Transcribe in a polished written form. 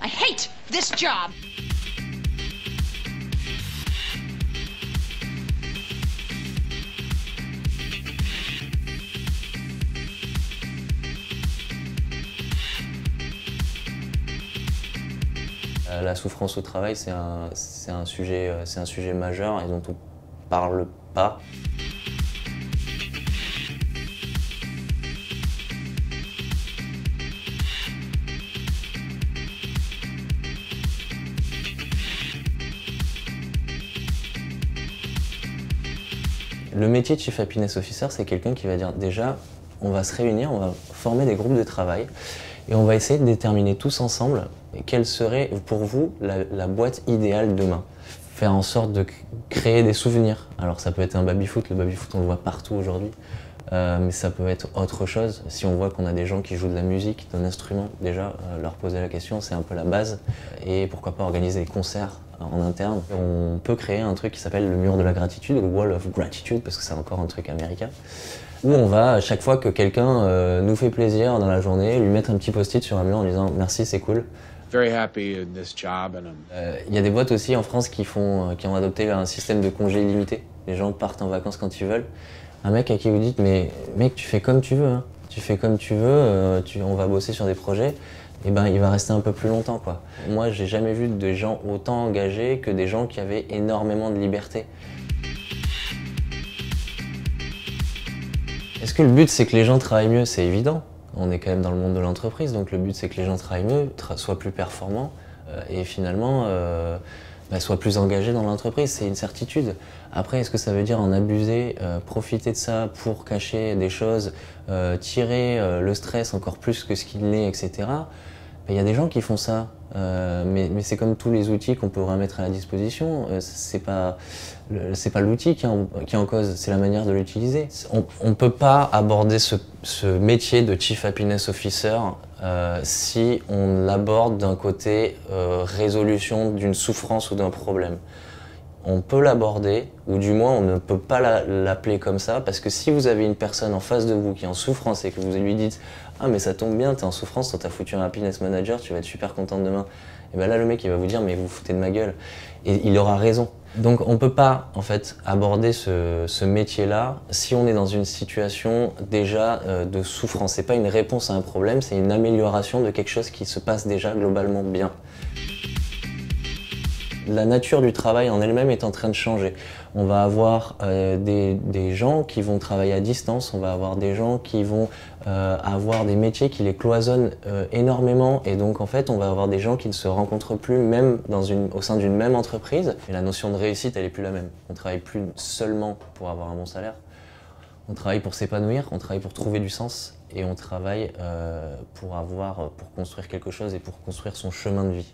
I hate this job. La souffrance au travail, c'est un sujet majeur et dont on parle pas. Le métier de Chief Happiness Officer, c'est quelqu'un qui va dire déjà, on va se réunir, on va former des groupes de travail et on va essayer de déterminer tous ensemble quelle serait pour vous la boîte idéale demain. Faire en sorte de créer des souvenirs. Alors ça peut être un baby-foot, le baby-foot on le voit partout aujourd'hui, mais ça peut être autre chose. Si on voit qu'on a des gens qui jouent de la musique, d'un instrument, déjà leur poser la question, c'est un peu la base. Et pourquoi pas organiser des concerts en interne. On peut créer un truc qui s'appelle le mur de la gratitude, le Wall of Gratitude, parce que c'est encore un truc américain, où on va, à chaque fois que quelqu'un nous fait plaisir dans la journée, lui mettre un petit post-it sur un mur en disant « merci, c'est cool ». Very happy in this job and y a des boîtes aussi en France qui ont adopté un système de congé illimité. Les gens partent en vacances quand ils veulent. Un mec à qui vous dites « mais mec, tu fais comme tu veux, hein. Tu fais comme tu veux, on va bosser sur des projets ». Et ben, il va rester un peu plus longtemps, quoi. Moi, j'ai jamais vu des gens autant engagés que des gens qui avaient énormément de liberté. Est-ce que le but, c'est que les gens travaillent mieux? C'est évident. On est quand même dans le monde de l'entreprise, donc le but, c'est que les gens travaillent mieux, soient plus performants et finalement soient plus engagés dans l'entreprise. C'est une certitude. Après, est-ce que ça veut dire en abuser, profiter de ça pour cacher des choses, tirer le stress encore plus que ce qu'il n'est, etc. Il y a des gens qui font ça, mais c'est comme tous les outils qu'on peut remettre à la disposition. C'est pas l'outil qui est en cause, c'est la manière de l'utiliser. On ne peut pas aborder ce métier de Chief Happiness Officer si on l'aborde d'un côté résolution d'une souffrance ou d'un problème. On peut l'aborder, ou du moins on ne peut pas l'appeler comme ça, parce que si vous avez une personne en face de vous qui est en souffrance et que vous lui dites « Ah mais ça tombe bien, t'es en souffrance, toi t'as foutu un happiness manager, tu vas être super content demain », et bien là le mec il va vous dire « Mais vous vous foutez de ma gueule ». Et il aura raison. Donc on peut pas en fait aborder ce métier-là si on est dans une situation déjà de souffrance. C'est pas une réponse à un problème, c'est une amélioration de quelque chose qui se passe déjà globalement bien. La nature du travail en elle-même est en train de changer. On va avoir des gens qui vont travailler à distance, on va avoir des gens qui vont avoir des métiers qui les cloisonnent énormément et donc en fait on va avoir des gens qui ne se rencontrent plus même au sein d'une même entreprise. Et la notion de réussite elle est plus la même. On travaille plus seulement pour avoir un bon salaire, on travaille pour s'épanouir, on travaille pour trouver du sens et on travaille pour construire quelque chose et pour construire son chemin de vie.